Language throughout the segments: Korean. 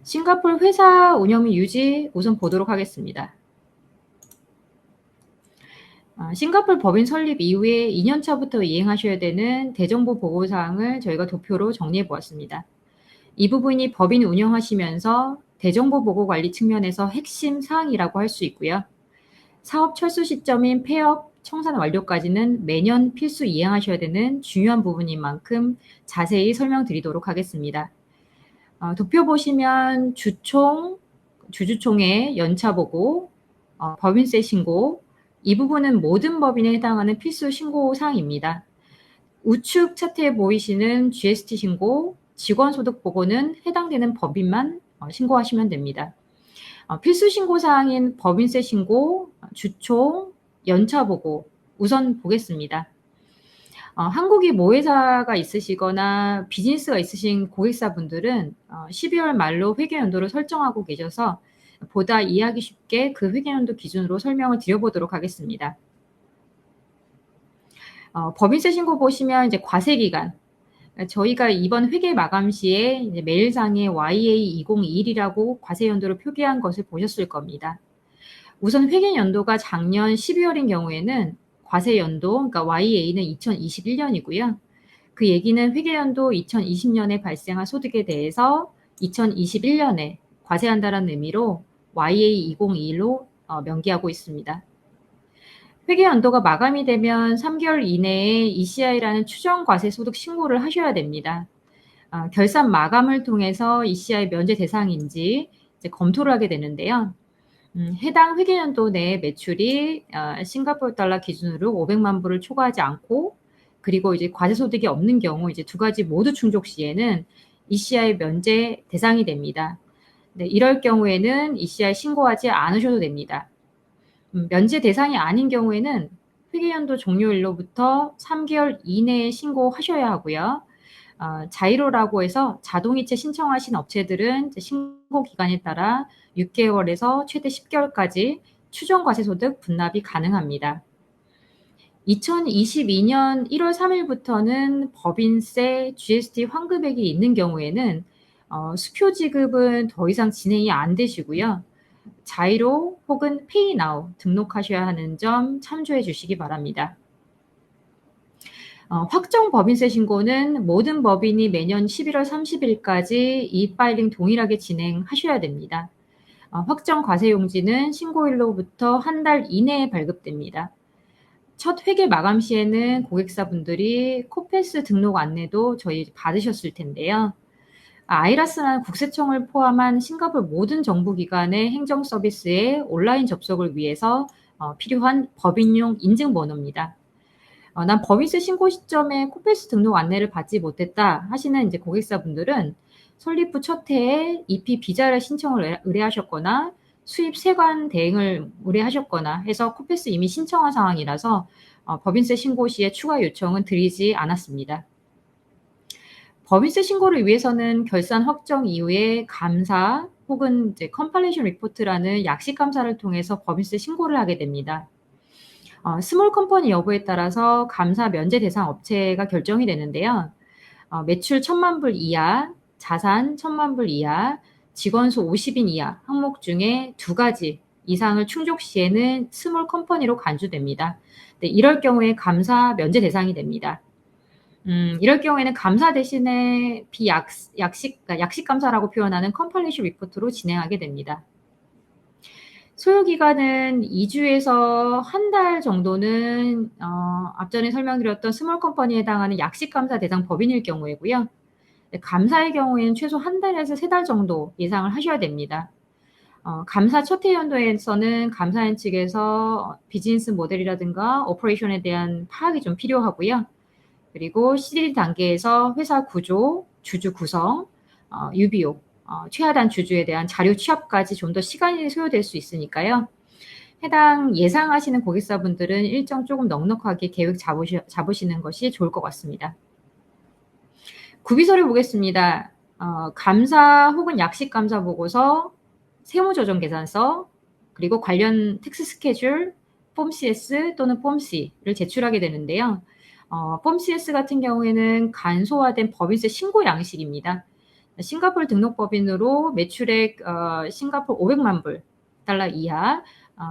싱가포르 회사 운영 및 유지 우선 보도록 하겠습니다. 싱가포르 법인 설립 이후에 2년 차부터 이행하셔야 되는 대정보 보고사항을 저희가 도표로 정리해 보았습니다. 이 부분이 법인 운영하시면서 대정보 보고 관리 측면에서 핵심 사항이라고 할 수 있고요. 사업 철수 시점인 폐업, 청산 완료까지는 매년 필수 이행하셔야 되는 중요한 부분인 만큼 자세히 설명드리도록 하겠습니다. 도표 보시면 주총, 주주총회 연차 보고, 법인세 신고, 이 부분은 모든 법인에 해당하는 필수 신고 사항입니다. 우측 차트에 보이시는 GST 신고, 직원소득 보고는 해당되는 법인만 신고하시면 됩니다. 필수 신고 사항인 법인세 신고, 주총, 연차 보고 우선 보겠습니다. 한국이 모회사가 있으시거나 비즈니스가 있으신 고객사분들은 12월 말로 회계연도를 설정하고 계셔서 보다 이해하기 쉽게 그 회계연도 기준으로 설명을 드려보도록 하겠습니다. 법인세 신고 보시면 이제 과세기간, 저희가 이번 회계 마감 시에 이제 메일상에 YA2021이라고 과세연도를 표기한 것을 보셨을 겁니다. 우선 회계연도가 작년 12월인 경우에는 과세연도, 그러니까 YA는 2021년이고요. 그 얘기는 회계연도 2020년에 발생한 소득에 대해서 2021년에 과세한다는 의미로 YA2021로 명기하고 있습니다. 회계연도가 마감이 되면 3개월 이내에 ECI라는 추정과세 소득 신고를 하셔야 됩니다. 결산 마감을 통해서 ECI 면제 대상인지 이제 검토를 하게 되는데요. 해당 회계연도 내 매출이 싱가포르 달러 기준으로 500만 불을 초과하지 않고, 그리고 이제 과세소득이 없는 경우 이제 두 가지 모두 충족 시에는 ECI 면제 대상이 됩니다. 네, 이럴 경우에는 ECI 신고하지 않으셔도 됩니다. 면제 대상이 아닌 경우에는 회계연도 종료일로부터 3개월 이내에 신고하셔야 하고요. 자이로라고 해서 자동이체 신청하신 업체들은 신고 기간에 따라 6개월에서 최대 10개월까지 추정과세소득 분납이 가능합니다. 2022년 1월 3일부터는 법인세, GST 환급액이 있는 경우에는 수표 지급은 더 이상 진행이 안 되시고요. 자이로 혹은 페이나우 등록하셔야 하는 점 참조해 주시기 바랍니다. 확정 법인세 신고는 모든 법인이 매년 11월 30일까지 이파일링 동일하게 진행하셔야 됩니다. 확정 과세용지는 신고일로부터 한 달 이내에 발급됩니다. 첫 회계 마감 시에는 고객사분들이 코페스 등록 안내도 저희 받으셨을 텐데요. 아이라스라는 국세청을 포함한 싱가포르 모든 정부기관의 행정 서비스에 온라인 접속을 위해서 필요한 법인용 인증번호입니다. 난 법인세 신고 시점에 코페스 등록 안내를 받지 못했다 하시는 이제 고객사분들은 설립 후 첫 해에 EP 비자를 신청을 의뢰하셨거나 수입 세관 대행을 의뢰하셨거나 해서 코페스 이미 신청한 상황이라서 법인세 신고 시에 추가 요청은 드리지 않았습니다. 법인세 신고를 위해서는 결산 확정 이후에 감사 혹은 이제 컴팔레이션 리포트라는 약식 감사를 통해서 법인세 신고를 하게 됩니다. 스몰 컴퍼니 여부에 따라서 감사 면제 대상 업체가 결정이 되는데요. 매출 1,000만 불 이하, 자산 1,000만 불 이하, 직원 수 50인 이하 항목 중에 2가지 이상을 충족 시에는 스몰 컴퍼니로 간주됩니다. 네, 이럴 경우에 감사 면제 대상이 됩니다. 이럴 경우에는 감사 대신에 약식 감사라고 표현하는 컴팔레이션 리포트로 진행하게 됩니다. 소요 기간은 2주에서 한 달 정도는 앞전에 설명드렸던 스몰 컴퍼니에 해당하는 약식 감사 대상 법인일 경우이고요. 네, 감사의 경우에는 최소 한 달에서 3달 정도 예상을 하셔야 됩니다. 감사 첫 해 연도에서는 감사인 측에서 비즈니스 모델이라든가 오퍼레이션에 대한 파악이 좀 필요하고요. 그리고 CDD 단계에서 회사 구조, 주주 구성, UBO, 최하단 주주에 대한 자료 취합까지 좀 더 시간이 소요될 수 있으니까요. 해당 예상하시는 고객사분들은 일정 조금 넉넉하게 계획 잡으시는 것이 좋을 것 같습니다. 구비서를 보겠습니다. 감사 혹은 약식 감사 보고서, 세무조정 계산서, 그리고 관련 텍스 스케줄, 폼 CS 또는 폼 C를 제출하게 되는데요. 폼 CS 같은 경우에는 간소화된 법인세 신고 양식입니다. 싱가포르 등록법인으로 매출액 싱가포르 500만 불 달러 이하,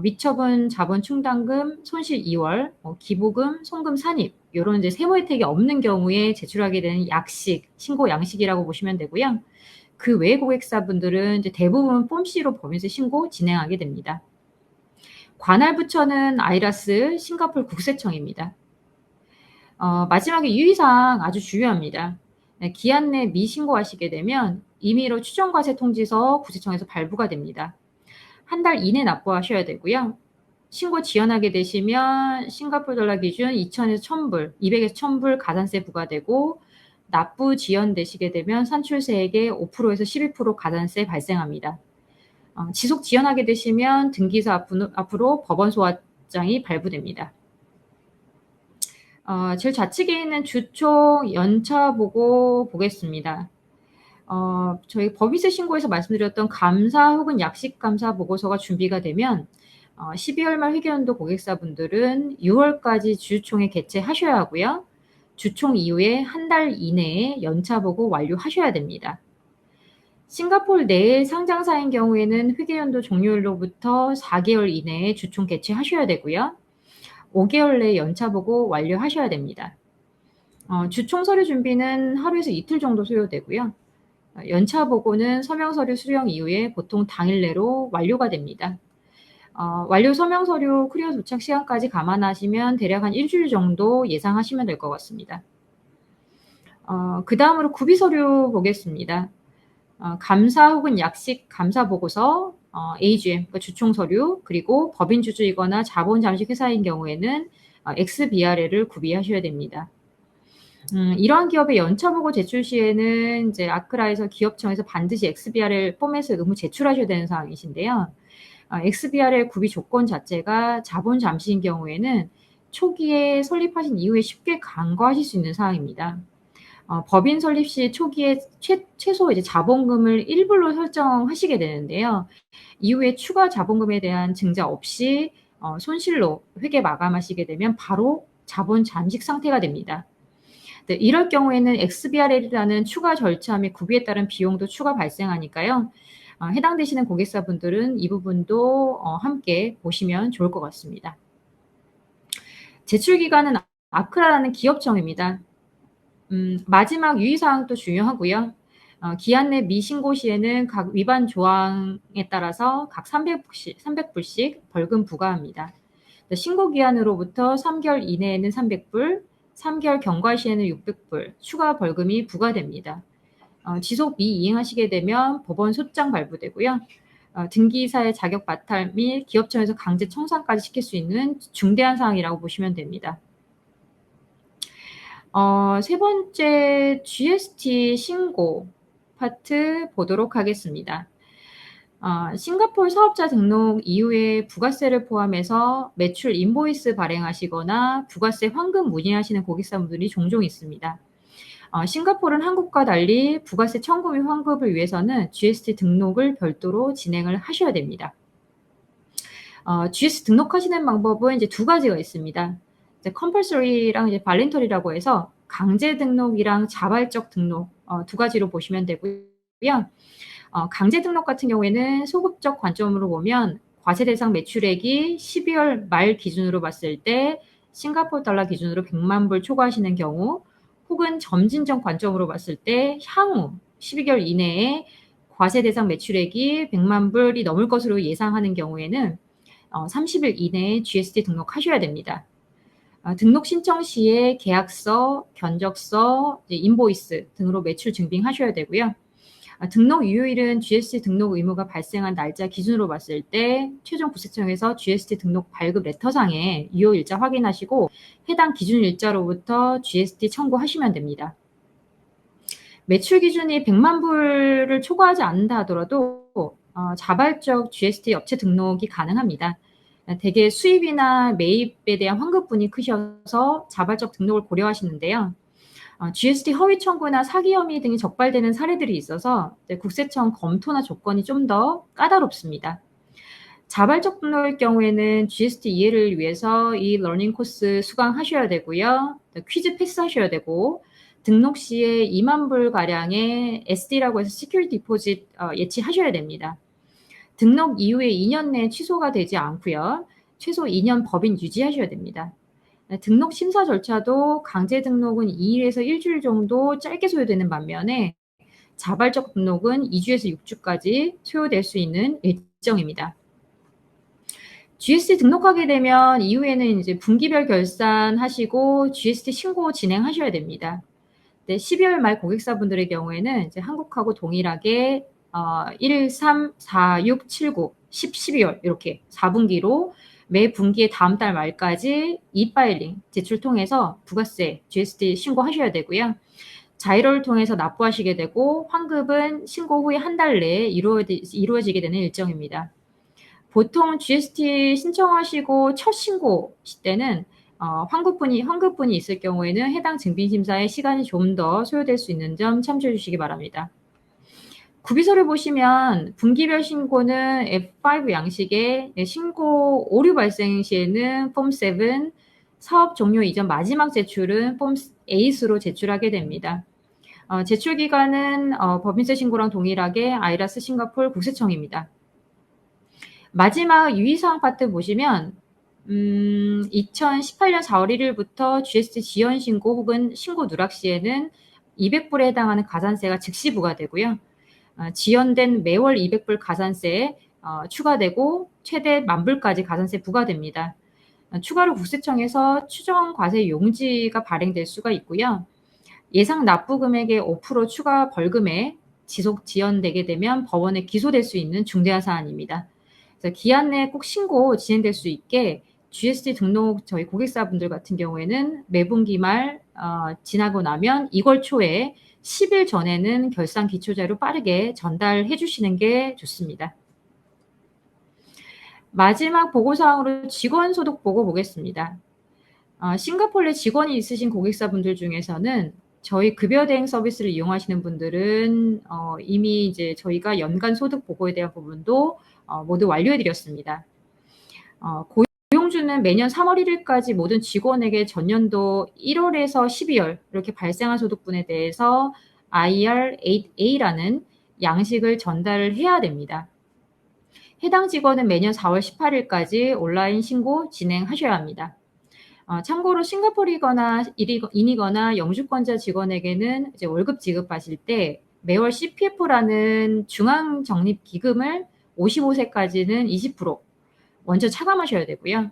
미처분 자본 충당금, 손실 2월, 기부금, 송금 산입 요런 이제 세무 혜택이 없는 경우에 제출하게 되는 약식, 신고 양식이라고 보시면 되고요. 그 외 고객사분들은 이제 대부분 폼 C로 법인세 신고 진행하게 됩니다. 관할 부처는 아이라스 싱가포르 국세청입니다. 마지막에 유의사항 아주 중요합니다. 네, 기한 내 미신고하시게 되면 임의로 추정과세 통지서 국세청에서 발부가 됩니다. 한 달 이내 납부하셔야 되고요. 신고 지연하게 되시면 싱가포르 달러 기준 2,000에서 1,000불, 200에서 1,000불 가산세 부과되고, 납부 지연되시게 되면 산출세액의 5%에서 12% 가산세 발생합니다. 지속 지연하게 되시면 등기사 앞으로 법원 소환장이 발부됩니다. 제일 좌측에 있는 주총 연차 보고 보겠습니다. 저희 법인세 신고에서 말씀드렸던 감사 혹은 약식 감사 보고서가 준비가 되면 12월 말 회계연도 고객사분들은 6월까지 주총회 개최하셔야 하고요. 주총 이후에 한 달 이내에 연차 보고 완료하셔야 됩니다. 싱가포르 내 상장사인 경우에는 회계연도 종료일로부터 4개월 이내에 주총 개최하셔야 되고요. 5개월 내에 연차 보고 완료하셔야 됩니다. 주총 서류 준비는 하루에서 이틀 정도 소요되고요. 연차 보고는 서명 서류 수령 이후에 보통 당일 내로 완료가 됩니다. 완료 서명 서류 쿠리어 도착 시간까지 감안하시면 대략 한 일주일 정도 예상하시면 될 것 같습니다. 그 다음으로 구비 서류 보겠습니다. 감사 혹은 약식 감사 보고서, AGM, 그러니까 주총 서류, 그리고 법인 주주이거나 자본 잠식 회사인 경우에는 XBRL을 구비하셔야 됩니다. 이러한 기업의 연차 보고 제출 시에는 이제 아크라에서 기업청에서 반드시 XBRL 포맷을 의무 제출하셔야 되는 사항이신데요. XBRL 구비 조건 자체가 자본 잠시인 경우에는 초기에 설립하신 이후에 쉽게 간과하실 수 있는 사항입니다. 법인 설립 시 초기에 최소 이제 자본금을 1불로 설정하시게 되는데요. 이후에 추가 자본금에 대한 증자 없이 손실로 회계 마감하시게 되면 바로 자본 잠식 상태가 됩니다. 네, 이럴 경우에는 XBRL이라는 추가 절차 및 구비에 따른 비용도 추가 발생하니까요. 해당되시는 고객사분들은 이 부분도 함께 보시면 좋을 것 같습니다. 제출 기관은 아크라라는 기업청입니다. 마지막 유의사항도 중요하고요. 기한 내 미신고 시에는 각 위반 조항에 따라서 각 300불씩 벌금 부과합니다. 신고 기한으로부터 3개월 이내에는 300불, 3개월 경과 시에는 600불 추가 벌금이 부과됩니다. 지속 미이행하시게 되면 법원 소장 발부되고요. 등기사의 자격 바탈 및 기업청에서 강제 청산까지 시킬 수 있는 중대한 사항이라고 보시면 됩니다. 세 번째 GST 신고 파트 보도록 하겠습니다. 싱가포르 사업자 등록 이후에 부가세를 포함해서 매출 인보이스 발행하시거나 부가세 환급 문의하시는 고객사분들이 종종 있습니다. 싱가포르는 한국과 달리 부가세 청구 및 환급을 위해서는 GST 등록을 별도로 진행을 하셔야 됩니다. GST 등록하시는 방법은 이제 두 가지가 있습니다. 컴펄서리랑 이제 발렌터리라고 해서 강제 등록이랑 자발적 등록 두 가지로 보시면 되고요. 강제 등록 같은 경우에는 소급적 관점으로 보면 과세 대상 매출액이 12월 말 기준으로 봤을 때 싱가포르 달러 기준으로 100만 불 초과하시는 경우, 혹은 점진적 관점으로 봤을 때 향후 12개월 이내에 과세 대상 매출액이 100만 불이 넘을 것으로 예상하는 경우에는 30일 이내에 GST 등록하셔야 됩니다. 등록 신청 시에 계약서, 견적서, 인보이스 등으로 매출 증빙하셔야 되고요. 등록 유효일은 GST 등록 의무가 발생한 날짜 기준으로 봤을 때 최종 국세청에서 GST 등록 발급 레터상에 유효일자 확인하시고 해당 기준일자로부터 GST 청구하시면 됩니다. 매출 기준이 100만 불을 초과하지 않는다 하더라도 자발적 GST 업체 등록이 가능합니다. 대개 수입이나 매입에 대한 환급분이 크셔서 자발적 등록을 고려하시는데요. GST 허위 청구나 사기 혐의 등이 적발되는 사례들이 있어서 국세청 검토나 조건이 좀 더 까다롭습니다. 자발적 등록일 경우에는 GST 이해를 위해서 이 러닝 코스 수강하셔야 되고요. 퀴즈 패스하셔야 되고, 등록 시에 2만 불 가량의 SD라고 해서 시큐리티 디포짓 예치하셔야 됩니다. 등록 이후에 2년 내에 취소가 되지 않고요. 최소 2년 법인 유지하셔야 됩니다. 등록 심사 절차도 강제 등록은 2일에서 일주일 정도 짧게 소요되는 반면에 자발적 등록은 2주에서 6주까지 소요될 수 있는 일정입니다. GST 등록하게 되면 이후에는 이제 분기별 결산하시고 GST 신고 진행하셔야 됩니다. 네, 12월 말 고객사분들의 경우에는 이제 한국하고 동일하게 1, 3, 4, 6, 7, 9, 10, 12월 이렇게 4분기로 매 분기의 다음 달 말까지 e-파일링 제출 통해서 부가세, GST 신고하셔야 되고요. 자이로를 통해서 납부하시게 되고 환급은 신고 후에 한 달 내에 이루어지게 되는 일정입니다. 보통 GST 신청하시고 첫 신고 때는 환급분이 있을 경우에는 해당 증빙심사에 시간이 좀 더 소요될 수 있는 점 참조해 주시기 바랍니다. 구비서를 보시면 분기별 신고는 F5 양식의 신고 오류 발생 시에는 폼 7, 사업 종료 이전 마지막 제출은 폼 8으로 제출하게 됩니다. 제출 기간은 법인세 신고랑 동일하게 아이라스 싱가포르 국세청입니다. 마지막 유의사항 파트 보시면 2018년 4월 1일부터 GST 지연 신고 혹은 신고 누락 시에는 200불에 해당하는 가산세가 즉시 부과되고요. 지연된 매월 200불 가산세에 추가되고 최대 10,000불까지 가산세 부과됩니다. 추가로 국세청에서 추정 과세 용지가 발행될 수가 있고요. 예상 납부 금액의 5% 추가 벌금에 지속 지연되게 되면 법원에 기소될 수 있는 중대한 사안입니다. 그래서 기한 내에 꼭 신고 진행될 수 있게 GST 등록 저희 고객사분들 같은 경우에는 매분기 말 지나고 나면 2월 초에 10일 전에는 결산 기초자료 빠르게 전달해 주시는 게 좋습니다. 마지막 보고사항으로 직원 소득 보고 보겠습니다. 싱가포르에 직원이 있으신 고객사분들 중에서는 저희 급여 대행 서비스를 이용하시는 분들은 이미 이제 저희가 연간 소득 보고에 대한 부분도 모두 완료해 드렸습니다. 고용주는 매년 3월 1일까지 모든 직원에게 전년도 1월에서 12월 이렇게 발생한 소득분에 대해서 IR8A라는 양식을 전달을 해야 됩니다. 해당 직원은 매년 4월 18일까지 온라인 신고 진행하셔야 합니다. 참고로 싱가포르이거나 인이거나 영주권자 직원에게는 이제 월급 지급하실 때 매월 CPF라는 중앙적립기금을 55세까지는 20% 먼저 차감하셔야 되고요.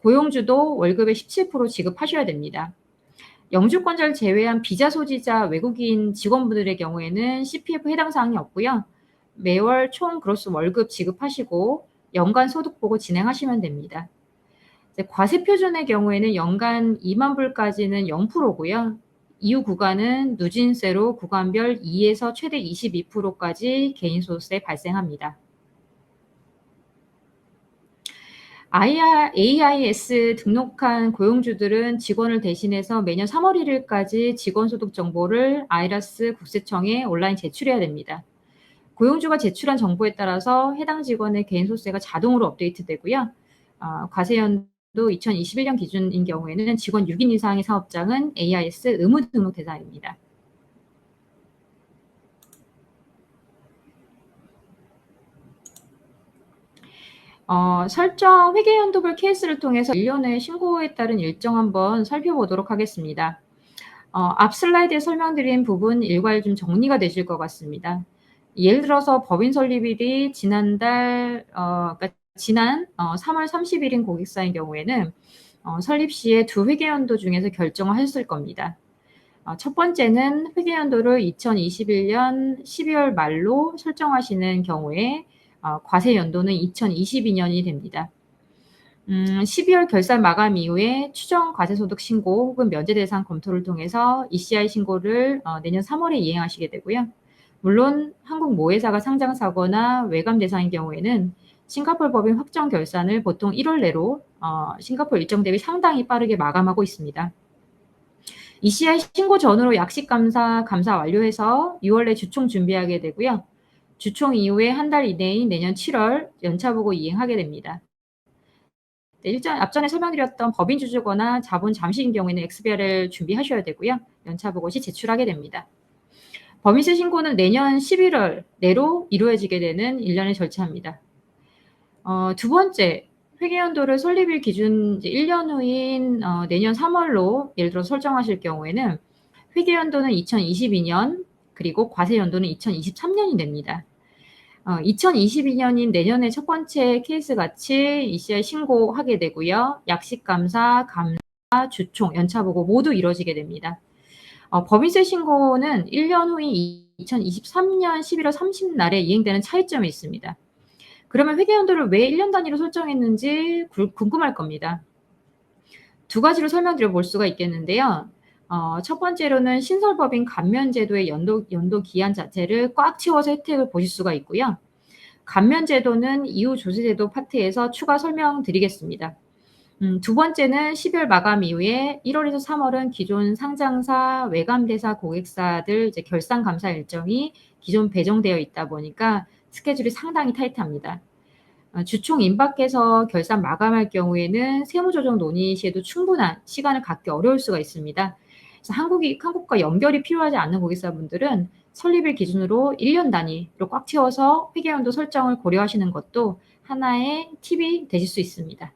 고용주도 월급의 17% 지급하셔야 됩니다. 영주권자를 제외한 비자 소지자 외국인 직원분들의 경우에는 CPF 해당 사항이 없고요. 매월 총 그로스 월급 지급하시고 연간 소득 보고 진행하시면 됩니다. 과세 표준의 경우에는 연간 2만 불까지는 0%고요. 이후 구간은 누진세로 구간별 2에서 최대 22%까지 개인소득세 발생합니다. AIS 등록한 고용주들은 직원을 대신해서 매년 3월 1일까지 직원소득 정보를 아이라스 국세청에 온라인 제출해야 됩니다. 고용주가 제출한 정보에 따라서 해당 직원의 개인소득세가 자동으로 업데이트되고요. 과세연도 2021년 기준인 경우에는 직원 6인 이상의 사업장은 AIS 의무 등록 대상입니다. 설정 회계연도별 케이스를 통해서 1년의 신고에 따른 일정 한번 살펴보도록 하겠습니다. 앞 슬라이드에 설명드린 부분 일괄 좀 정리가 되실 것 같습니다. 예를 들어서 법인 설립일이 지난 3월 30일인 고객사인 경우에는 설립 시에 두 회계연도 중에서 결정을 하셨을 겁니다. 첫 번째는 회계연도를 2021년 12월 말로 설정하시는 경우에 과세 연도는 2022년이 됩니다. 12월 결산 마감 이후에 추정 과세소득 신고 혹은 면제 대상 검토를 통해서 ECI 신고를 내년 3월에 이행하시게 되고요. 물론 한국 모회사가 상장사거나 외감 대상인 경우에는 싱가포르 법인 확정 결산을 보통 1월 내로 싱가포르 일정 대비 상당히 빠르게 마감하고 있습니다. ECI 신고 전후로 약식 감사 완료해서 6월 내 주총 준비하게 되고요. 주총 이후에 한 달 이내인 내년 7월 연차 보고 이행하게 됩니다. 네, 앞전에 설명드렸던 법인 주주거나 자본 잠식인 경우에는 XBR을 준비하셔야 되고요. 연차 보고 시 제출하게 됩니다. 법인세 신고는 내년 11월 내로 이루어지게 되는 일련의 절차입니다. 두 번째, 회계연도를 설립일 기준 이제 1년 후인 내년 3월로 예를 들어 설정하실 경우에는 회계연도는 2022년 그리고 과세연도는 2023년이 됩니다. 2022년인 내년에 첫 번째 케이스 같이 ECI 신고하게 되고요. 약식감사, 감사, 주총, 연차보고 모두 이루어지게 됩니다. 법인세 신고는 1년 후인 2023년 11월 30날에 이행되는 차이점이 있습니다. 그러면 회계연도를 왜 1년 단위로 설정했는지 궁금할 겁니다. 두 가지로 설명드려 볼 수가 있겠는데요. 첫 번째로는 신설법인 감면제도의 연도 기한 자체를 꽉 채워서 혜택을 보실 수가 있고요. 감면제도는 이후 조세제도 파트에서 추가 설명드리겠습니다. 두 번째는 12월 마감 이후에 1월에서 3월은 기존 상장사, 외감대사 고객사들 이제 결산 감사 일정이 기존 배정되어 있다 보니까 스케줄이 상당히 타이트합니다. 주총 임박해서 결산 마감할 경우에는 세무조정 논의 시에도 충분한 시간을 갖기 어려울 수가 있습니다. 그래서 한국과 연결이 필요하지 않는 고객사분들은 설립일 기준으로 1년 단위로 꽉 채워서 회계연도 설정을 고려하시는 것도 하나의 팁이 되실 수 있습니다.